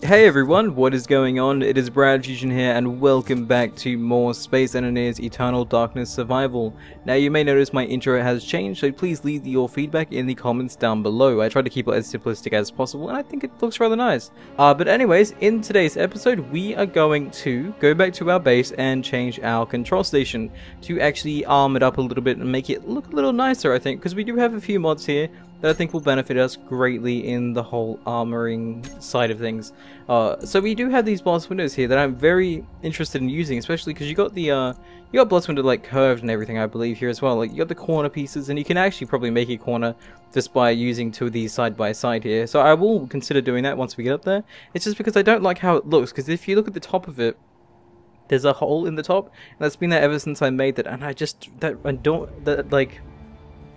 Hey everyone, what is going on? It is BradPhusion here and welcome back to more Space Engineers Eternal Darkness Survival. Now you may notice my intro has changed, so please leave your feedback in the comments down below. I tried to keep it as simplistic as possible and I think it looks rather nice. But anyways, in today's episode we are going to go back to our base and change our control station to actually arm it up a little bit and make it look a little nicer, I think, because we do have a few mods here that I think will benefit us greatly in the whole armoring side of things. So we do have these blast windows here that I'm very interested in using, especially because you got the you got blast window like curved and everything, I believe, here as well. Like you got the corner pieces, and you can actually probably make a corner just by using two of these side by side here. So I will consider doing that once we get up there. It's just because I don't like how it looks, because if you look at the top of it, there's a hole in the top, and that's been there ever since I made that, and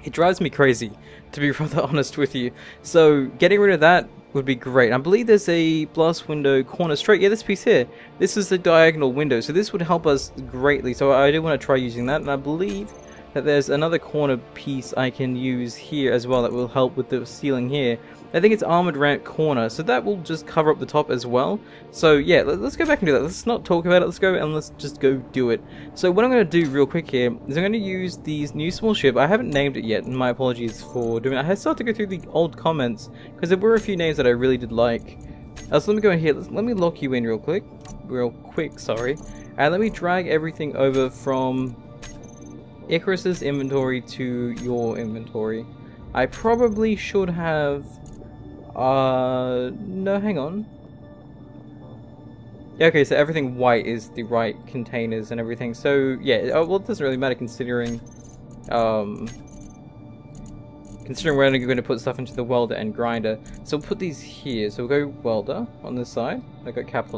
it drives me crazy, to be rather honest with you. So getting rid of that would be great. I believe there's a blast window corner straight. Yeah, this piece here. This is the diagonal window, so this would help us greatly. So I do want to try using that, and I believe that there's another corner piece I can use here as well that will help with the ceiling here. I think it's armored ramp corner, so that will just cover up the top as well. So yeah, let's go back and do that. Let's not talk about it, let's go and let's just go do it. So what I'm going to do real quick here is I'm going to use these new small ship. I haven't named it yet, and my apologies for doing it. I started to go through the old comments, because there were a few names that I really did like. So let me go in here, let me lock you in real quick, sorry. And let me drag everything over from Icarus's inventory to your inventory. I probably should have... no, hang on. Yeah, okay, so everything white is the right containers and everything. So, yeah, well, it doesn't really matter considering we're only going to put stuff into the welder and grinder. So we'll put these here. So we'll go welder on this side. I've got caps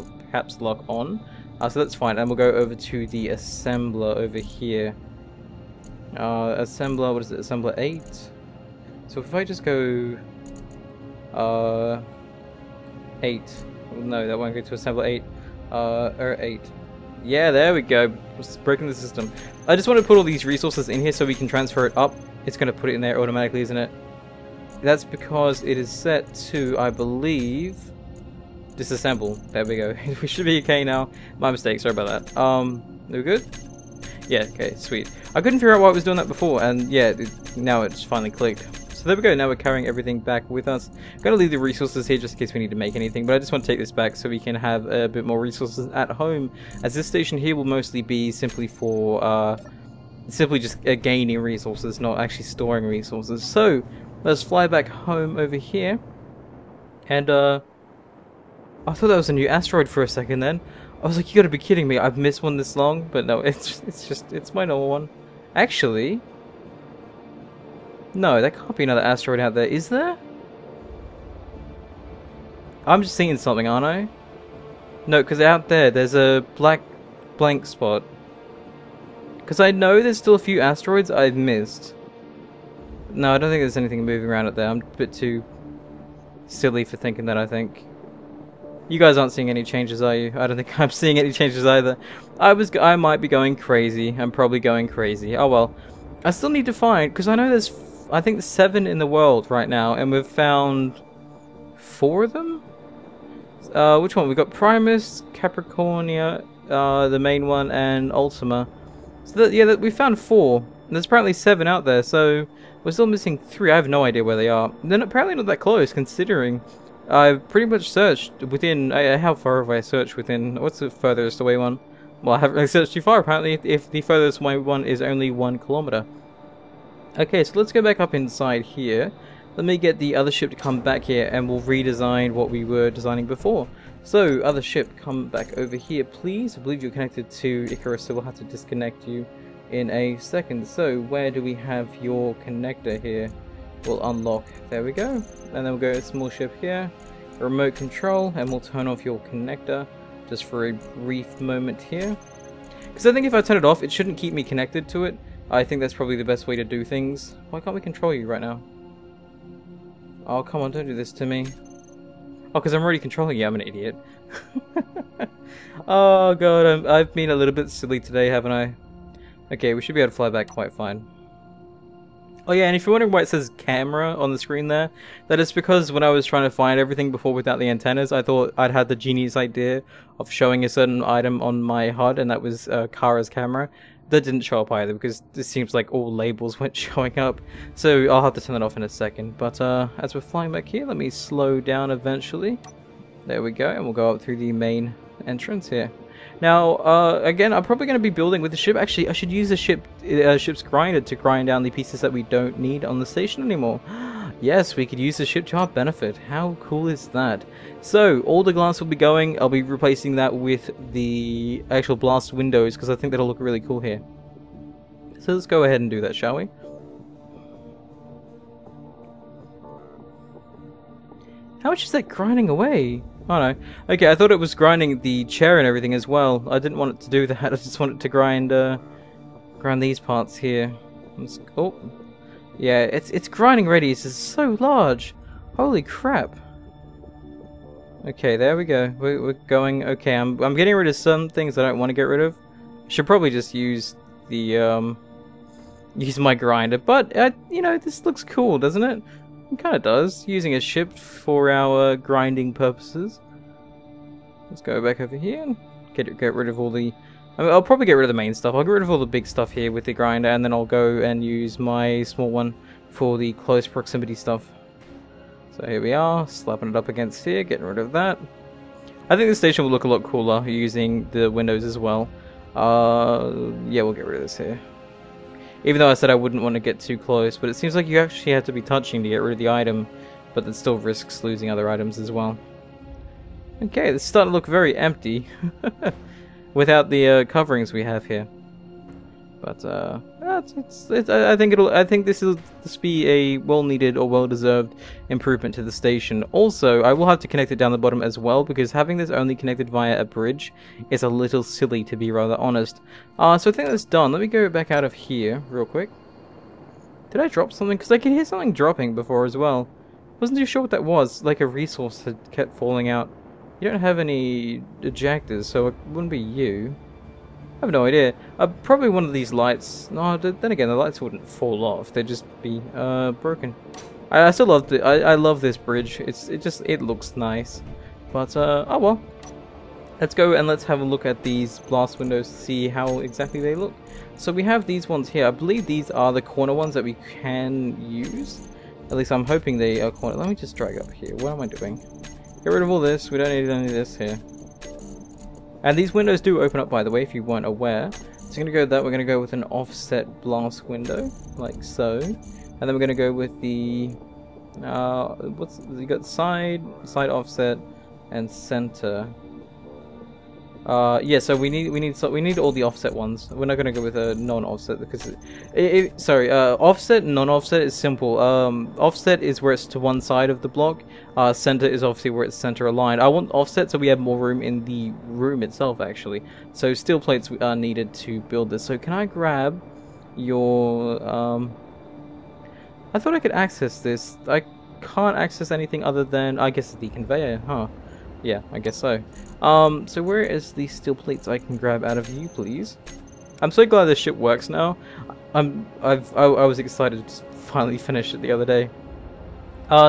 lock on. So that's fine. And we'll go over to the assembler over here. Assembler, what is it? Assembler 8. So if I just go... 8. No, that won't go to assembler 8. 8. Yeah, there we go. Just breaking the system. I just want to put all these resources in here so we can transfer it up. It's going to put it in there automatically, isn't it? That's because it is set to, I believe, disassemble. There we go. We should be okay now. My mistake. Sorry about that. Are we good? Yeah. Okay. Sweet. I couldn't figure out why it was doing that before, and yeah, now it's finally clicked. So there we go, now we're carrying everything back with us. I'm going to leave the resources here just in case we need to make anything, but I just want to take this back so we can have a bit more resources at home, as this station here will mostly be simply for, simply just gaining resources, not actually storing resources. So, let's fly back home over here, and I thought that was a new asteroid for a second then. I was like, you gotta be kidding me, I've missed one this long, but no, it's my normal one. Actually... no, that can't be another asteroid out there, is there? I'm just seeing something, aren't I? No, because out there, there's a blank spot. Because I know there's still a few asteroids I've missed. No, I don't think there's anything moving around out there. I'm a bit too silly for thinking that, I think. You guys aren't seeing any changes, are you? I don't think I'm seeing any changes either. I might be going crazy. I'm probably going crazy. Oh well. I still need to find, because I know there's... I think there's 7 in the world right now, and we've found 4 of them? Which one? We've got Primus, Capricornia, the main one, and Ultima. So we found 4. And there's apparently 7 out there, so we're still missing 3. I have no idea where they are. They're apparently not that close, considering I've pretty much searched within... how far have I searched within... what's the furthest away one? Well, I haven't really searched too far, apparently, if the furthest away one is only 1 kilometer. Okay, so let's go back up inside here. Let me get the other ship to come back here, and we'll redesign what we were designing before. So, other ship, come back over here, please. I believe you're connected to Icarus, so we'll have to disconnect you in a second. So, where do we have your connector here? We'll unlock. There we go. And then we'll go to small ship here. Remote control, and we'll turn off your connector just for a brief moment here. Because I think if I turn it off, it shouldn't keep me connected to it. I think that's probably the best way to do things. Why can't we control you right now? Oh, come on, don't do this to me. Oh, because I'm already controlling you, I'm an idiot. Oh god, I've been a little bit silly today, haven't I? Okay, we should be able to fly back quite fine. Oh yeah, and if you're wondering why it says camera on the screen there, that is because when I was trying to find everything before without the antennas, I thought I'd had the genius idea of showing a certain item on my HUD, and that was Kara's camera. That didn't show up either, because it seems like all labels weren't showing up. So I'll have to turn that off in a second. But as we're flying back here, let me slow down eventually. There we go, and we'll go up through the main entrance here. Now, again, I'm probably going to be building with the ship. Actually, I should use the ship's grinder to grind down the pieces that we don't need on the station anymore. Yes, we could use the ship to our benefit. How cool is that? So, all the glass will be going. I'll be replacing that with the actual blast windows, because I think that'll look really cool here. So let's go ahead and do that, shall we? How much is that grinding away? Oh no. Okay, I thought it was grinding the chair and everything as well. I didn't want it to do that. I just wanted to grind these parts here. Oh. Yeah, it's grinding ready. It's just so large. Holy crap. Okay, there we go. We're going. Okay, I'm getting rid of some things I don't want to get rid of. Should probably just use the use my grinder, but you know, this looks cool, doesn't it? It kind of does, using a ship for our grinding purposes. Let's go back over here and get rid of all the... I mean, I'll probably get rid of the main stuff. I'll get rid of all the big stuff here with the grinder, and then I'll go and use my small one for the close proximity stuff. So here we are, slapping it up against here, getting rid of that. I think the station will look a lot cooler using the windows as well. Yeah, we'll get rid of this here. Even though I said I wouldn't want to get too close, but it seems like you actually have to be touching to get rid of the item, but that still risks losing other items as well. Okay, this is starting to look very empty without the coverings we have here. But I think this will be a well-needed or well-deserved improvement to the station. Also, I will have to connect it down the bottom as well, because having this only connected via a bridge is a little silly, to be rather honest. So I think that's done. Let me go back out of here real quick. Did I drop something? Because I could hear something dropping before as well. Wasn't too sure what that was. Like a resource had kept falling out. You don't have any ejectors, so it wouldn't be you. I have no idea. Probably one of these lights. No, then again, the lights wouldn't fall off. They'd just be broken. I still love it. I love this bridge. It looks nice. But oh well. Let's go and let's have a look at these blast windows to see how exactly they look. So we have these ones here. I believe these are the corner ones that we can use. At least I'm hoping they are corner. Let me just drag up here. What am I doing? Get rid of all this. We don't need any of this here. And these windows do open up, by the way, if you weren't aware. So we're going to go with that. We're going to go with an offset blast window, like so. And then we're going to go with the... you got side offset, and center. Yeah, so we need all the offset ones. We're not going to go with a non-offset because offset and non-offset is simple. Offset is where it's to one side of the block. Center is obviously where it's center aligned. I want offset so we have more room in the room itself, actually. So steel plates are needed to build this. So can I grab your? I thought I could access this. I can't access anything other than, I guess, the conveyor, huh? Yeah, I guess so. So where is the steel plates I can grab out of you, please? I'm so glad this ship works now. I was excited to finally finish it the other day.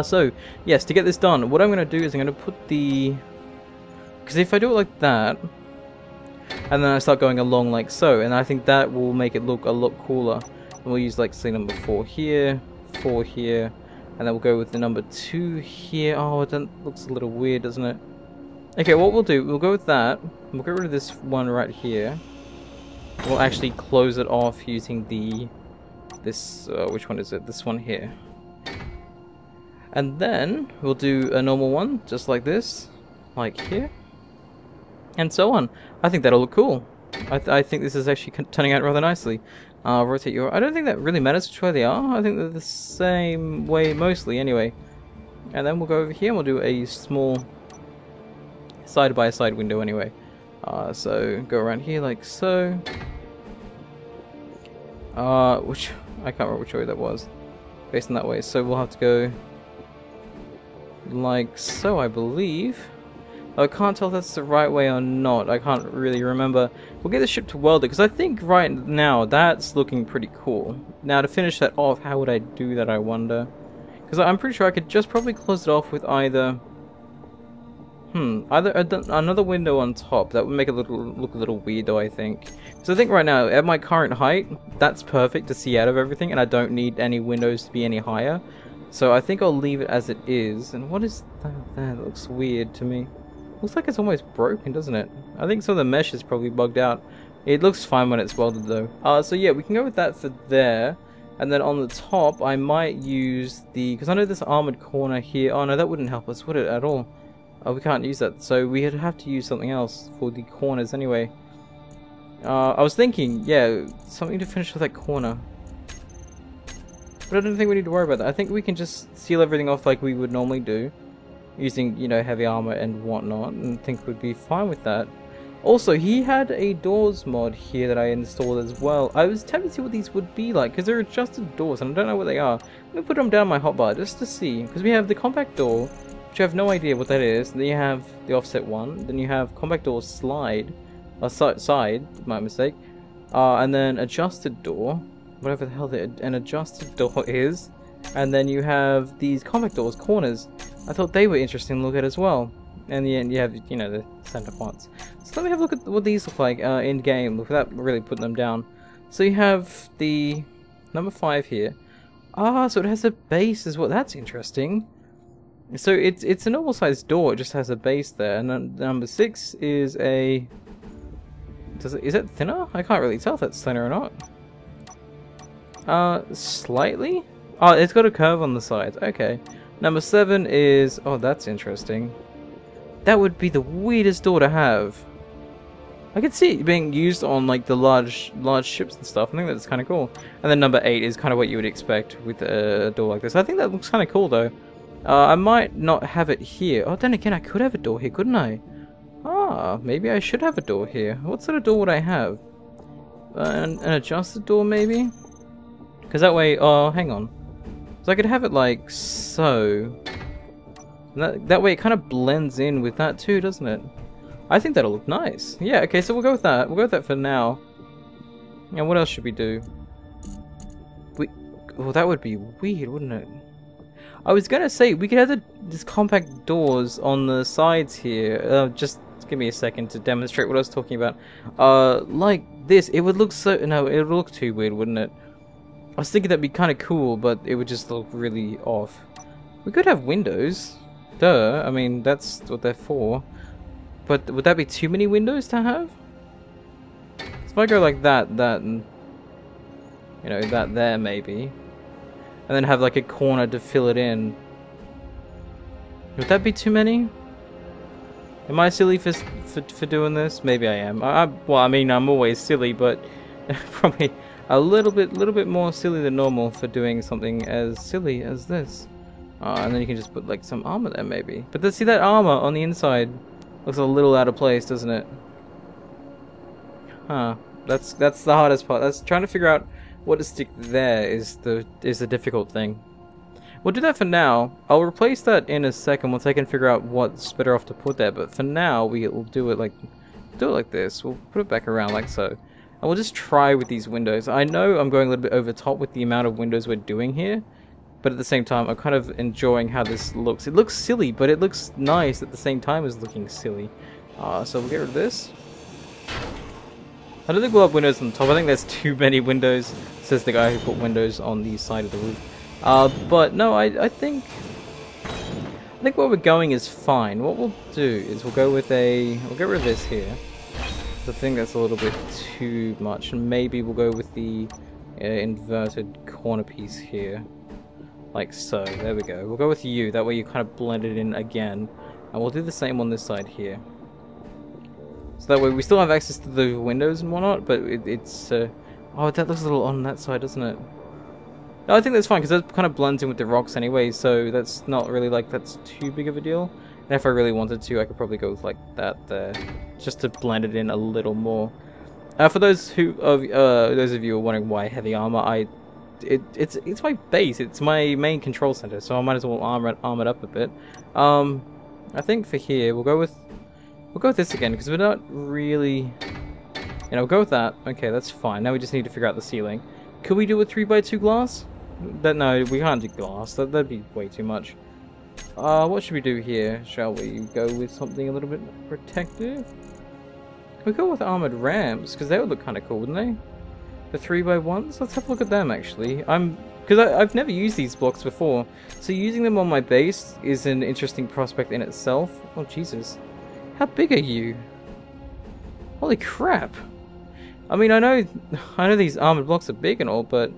So yes, to get this done, what I'm going to do is I'm going to put the... Because if I do it like that, and then I start going along like so, and I think that will make it look a lot cooler. And we'll use, like, say, number 4 here, 4 here, and then we'll go with the number 2 here. Oh, that looks a little weird, doesn't it? Okay, what we'll do, we'll go with that. We'll get rid of this one right here. We'll actually close it off using this, which one is it? This one here. And then we'll do a normal one, just like this, like here, and so on. I think that'll look cool. I think this is actually turning out rather nicely. Rotate your... I don't think that really matters which way they are. I think they're the same way mostly, anyway. And then we'll go over here and we'll do a small side-by-side window anyway. So go around here like so. Which... I can't remember which way that was. Facing that way. So we'll have to go like so, I believe. I can't tell if that's the right way or not. I can't really remember. We'll get the ship to weld it, because I think right now that's looking pretty cool. Now to finish that off, how would I do that, I wonder? Because I'm pretty sure I could just probably close it off with either... either another window on top. That would make it look a little weird though, I think. So I think right now, at my current height, that's perfect to see out of everything, and I don't need any windows to be any higher. So I think I'll leave it as it is. And what is that there? That looks weird to me. Looks like it's almost broken, doesn't it? I think some of the mesh is probably bugged out. It looks fine when it's welded though. So yeah, we can go with that for there. And then on the top, I might use the... because I know this armored corner here... oh no, that wouldn't help us, would it, at all? Oh, we can't use that, so we'd have to use something else for the corners anyway. I was thinking, yeah, something to finish with that corner. But I don't think we need to worry about that. I think we can just seal everything off like we would normally do, using, you know, heavy armor and whatnot, and I think we'd be fine with that. Also, he had a doors mod here that I installed as well. I was tempted to see what these would be like, because they're adjusted doors, and I don't know what they are. Let me put them down my hotbar just to see, because we have the compact door, which I have no idea what that is. Then you have the offset one, then you have compact door slide, side, my mistake, and then adjusted door, whatever the hell an adjusted door is, and then you have these compact doors, corners. I thought they were interesting to look at as well. And then you have, you know, the center parts. So let me have a look at what these look like in game without really putting them down. So you have the number 5 here. Ah, so it has a base as well. That's interesting. So it's a normal sized door. It just has a base there. And then number 6 is a... is it thinner? I can't really tell if that's thinner or not. Slightly? Oh, it's got a curve on the sides. Okay. Number 7 is... oh, that's interesting. That would be the weirdest door to have. I could see it being used on like the large ships and stuff. I think that's kind of cool. And then number 8 is kind of what you would expect with a door like this. I think that looks kind of cool though. I might not have it here. Oh, then again, I could have a door here, couldn't I? Ah, maybe I should have a door here. What sort of door would I have? An adjusted door, maybe? Because that way... oh, hang on. So I could have it like so. And that way it kind of blends in with that too, doesn't it? I think that'll look nice. Yeah, okay, so we'll go with that. We'll go with that for now. And what else should we do? Oh, that would be weird, wouldn't it? I was gonna say, we could have these compact doors on the sides here. Just give me a second to demonstrate what I was talking about. Like this. It would look so... no, it would look too weird, wouldn't it? I was thinking that'd be kind of cool, but it would just look really off. We could have windows. Duh, I mean, that's what they're for. But would that be too many windows to have? So if I go like that, and... you know, that there maybe. And then have like a corner to fill it in. Would that be too many? Am I silly for doing this? Maybe I am. Well, I mean, I'm always silly, but probably a little bit more silly than normal for doing something as silly as this. And then you can just put like some armor there maybe. But see, that armor on the inside looks a little out of place, doesn't it? Huh. That's the hardest part. That's trying to figure out what to stick there is the difficult thing. We'll do that for now. I'll replace that in a second once I can figure out what's better off to put there. But for now, we'll do it like this. We'll put it back around like so. And we'll just try with these windows. I know I'm going a little bit over top with the amount of windows we're doing here. But at the same time, I'm kind of enjoying how this looks. It looks silly, but it looks nice at the same time as looking silly. So we'll get rid of this. I don't think we'll have windows on the top. I think there's too many windows, says the guy who put windows on the side of the roof. But no, I think where we're going is fine. What we'll do is we'll get rid of this here. I think that's a little bit too much, and maybe we'll go with the inverted corner piece here. Like so, there we go. We'll go with you, that way you kind of blend it in again. And we'll do the same on this side here. So that way we still have access to the windows and whatnot, but it's... oh, that looks a little on that side, doesn't it? No, I think that's fine, because that kind of blends in with the rocks anyway, so that's not really like, that's too big of a deal. And if I really wanted to, I could probably go with like that there, just to blend it in a little more. For those of you who are wondering why heavy armor, it's my base, it's my main control center, so I might as well arm it up a bit. I think for here we'll go with We'll go with this again, because we're not really... You know, we'll go with that. Okay, that's fine. Now we just need to figure out the ceiling. Could we do a 3x2 glass? No, we can't do glass. That'd be way too much. What should we do here? Shall we go with something a little bit protective? We'll go with armored ramps, because they would look kind of cool, wouldn't they? The 3x1s? Let's have a look at them, actually. Because I've never used these blocks before, so using them on my base is an interesting prospect in itself. Oh, Jesus. How big are you? Holy crap. I mean, I know these armored blocks are big and all, but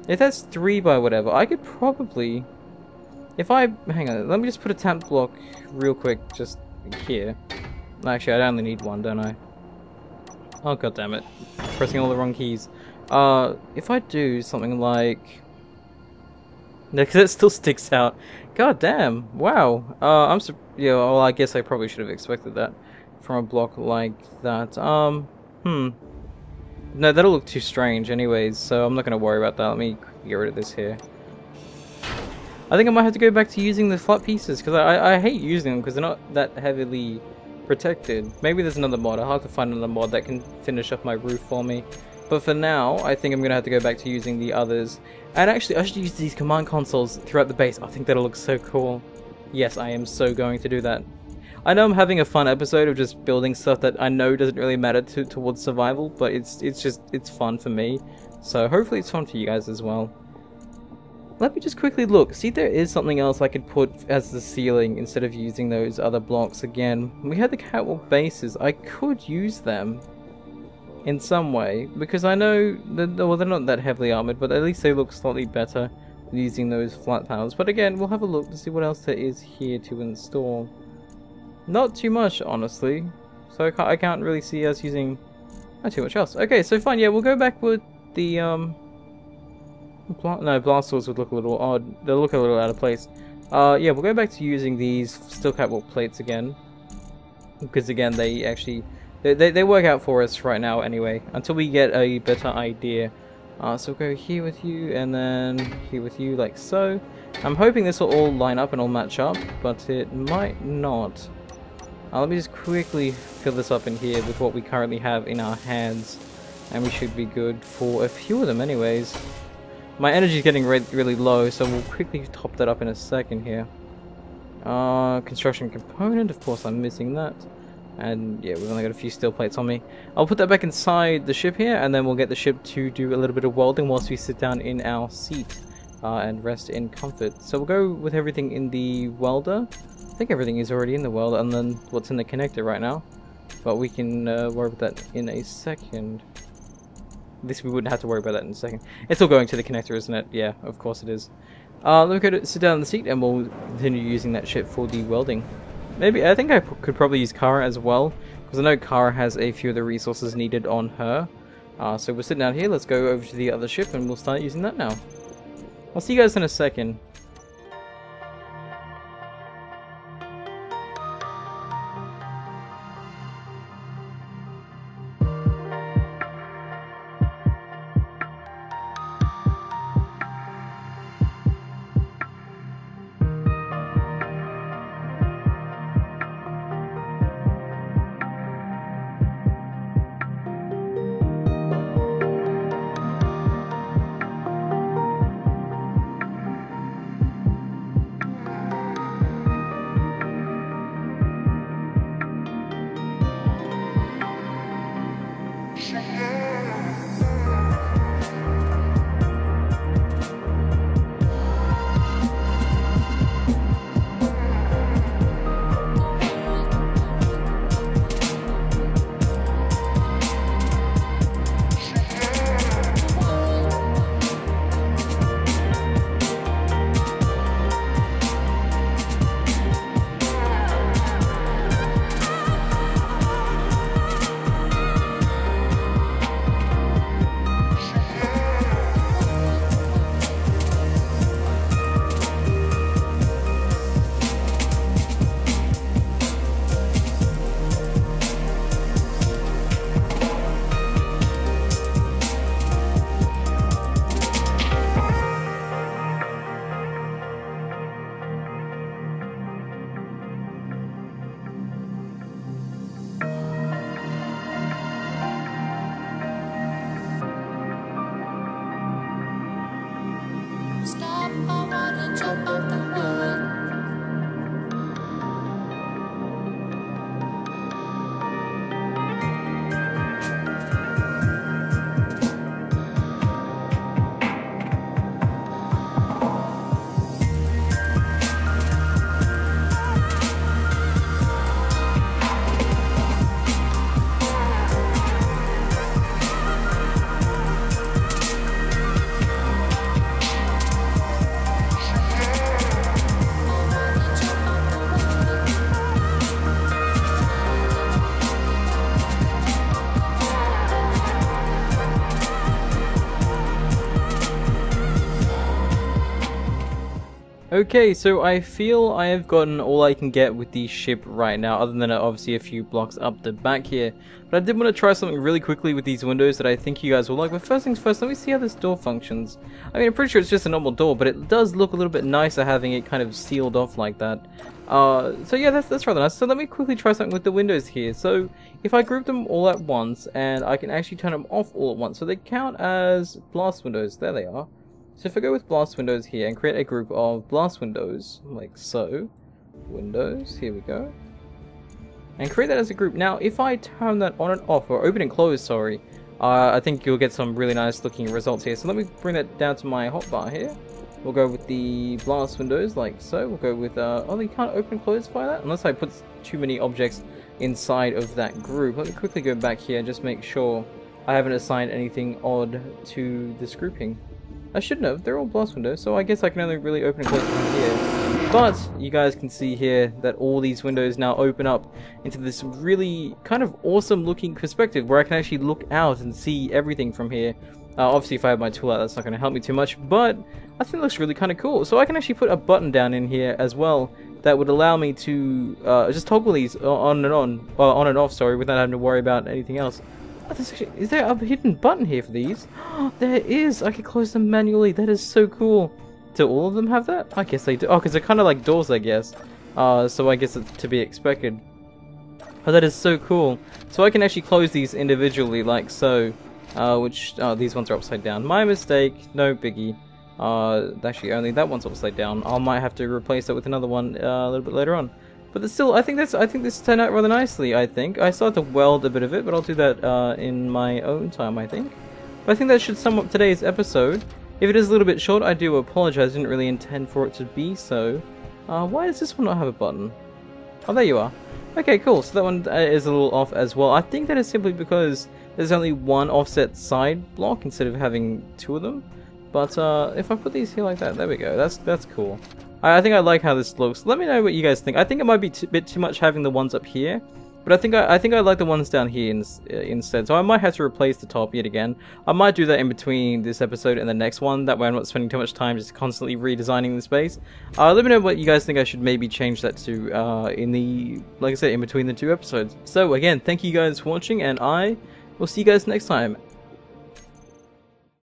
if that's 3 by whatever, I could probably... Hang on, let me just put a temp block real quick, just here. Actually, I only need one, don't I? Oh, god damn it. Pressing all the wrong keys. If I do something like... No, because it still sticks out. God damn, wow. Yeah, well, I guess I probably should have expected that from a block like that. No, that'll look too strange anyways, so I'm not going to worry about that. Let me get rid of this here. I think I might have to go back to using the flat pieces, because I hate using them because they're not that heavily protected. Maybe there's another mod. I'll have to find another mod that can finish up my roof for me. But for now, I think I'm going to have to go back to using the others. And actually, I should use these command consoles throughout the base. I think that'll look so cool. Yes, I am so going to do that. I know I'm having a fun episode of just building stuff that I know doesn't really matter towards survival, but it's fun for me. So hopefully it's fun for you guys as well. Let me just quickly look. See, there is something else I could put as the ceiling instead of using those other blocks again. We had the catwalk bases. I could use them in some way, because I know that, well, they're not that heavily armored, but at least they look slightly better than using those flat panels. But again, we'll have a look to see what else there is here to install. Not too much, honestly. So I can't really see us using not too much else. Okay, so fine. Yeah, we'll go back with the no, blast doors would look a little odd. They'll look a little out of place. Yeah, we'll go back to using these steel catwalk plates again, because again, they actually they work out for us right now anyway, until we get a better idea. So we'll go here with you, and then here with you, like so. I'm hoping this will all line up and all match up, but it might not. Let me just quickly fill this up in here with what we currently have in our hands, and we should be good for a few of them anyways. My energy is getting really low, so we'll quickly top that up in a second here. Construction component, of course I'm missing that. And yeah, we've only got a few steel plates on me. I'll put that back inside the ship here, and then we'll get the ship to do a little bit of welding whilst we sit down in our seat and rest in comfort. So we'll go with everything in the welder. I think everything is already in the welder, and then what's in the connector right now. But we can worry about that in a second. This we wouldn't have to worry about that in a second. It's all going to the connector, isn't it? Yeah, of course it is. Let me go to sit down in the seat, and we'll continue using that ship for the welding. Maybe I think I could probably use Kara as well, because I know Kara has a few of the resources needed on her. So we're sitting down here. Let's go over to the other ship, and we'll start using that now. I'll see you guys in a second. Okay, so I feel I have gotten all I can get with the ship right now, other than obviously a few blocks up the back here. But I did want to try something really quickly with these windows that I think you guys will like. But first things first, let me see how this door functions. I mean, I'm pretty sure it's just a normal door, but it does look a little bit nicer having it kind of sealed off like that. So yeah, that's rather nice. So let me quickly try something with the windows here. So if I group them all at once, and I can actually turn them off all at once, so they count as blast windows. There they are. So if I go with blast windows here and create a group of blast windows, like so, windows, here we go, and create that as a group. Now, if I turn that on and off, or open and close, sorry, I think you'll get some really nice looking results here. So let me bring that down to my hotbar here. We'll go with the blast windows, like so. We'll go with, oh, you can't open and close by that, unless I put too many objects inside of that group. Let me quickly go back here and just make sure I haven't assigned anything odd to this grouping. I shouldn't have, they're all blast windows, so I guess I can only really open and close from here. But you guys can see here that all these windows now open up into this really kind of awesome looking perspective where I can actually look out and see everything from here. Obviously if I have my tool out, that's not going to help me too much, but I think it looks really kind of cool. So I can actually put a button down in here as well that would allow me to just toggle these on and off, sorry, without having to worry about anything else. Oh, is there a hidden button here for these? There is! I can close them manually. That is so cool. Do all of them have that? I guess they do. Oh, because they're kind of like doors, I guess. So I guess it's to be expected. Oh, that is so cool. So I can actually close these individually, like so. These ones are upside down. My mistake. No biggie. Actually, only that one's upside down. I might have to replace that with another one a little bit later on. But still, I think this turned out rather nicely, I think. I still have to weld a bit of it, but I'll do that in my own time, I think. But I think that should sum up today's episode. If it is a little bit short, I do apologize. I didn't really intend for it to be so. Why does this one not have a button? Oh, there you are. Okay, cool. So that one is a little off as well. I think that is simply because there's only one offset side block instead of having two of them. But if I put these here like that, there we go. That's cool. I think I like how this looks. Let me know what you guys think. I think it might be a bit too much having the ones up here, but I think I like the ones down here instead. So I might have to replace the top yet again. I might do that in between this episode and the next one. That way I'm not spending too much time just constantly redesigning the space. Let me know what you guys think I should maybe change that to like I said, in between the two episodes. So again, thank you guys for watching, and I will see you guys next time.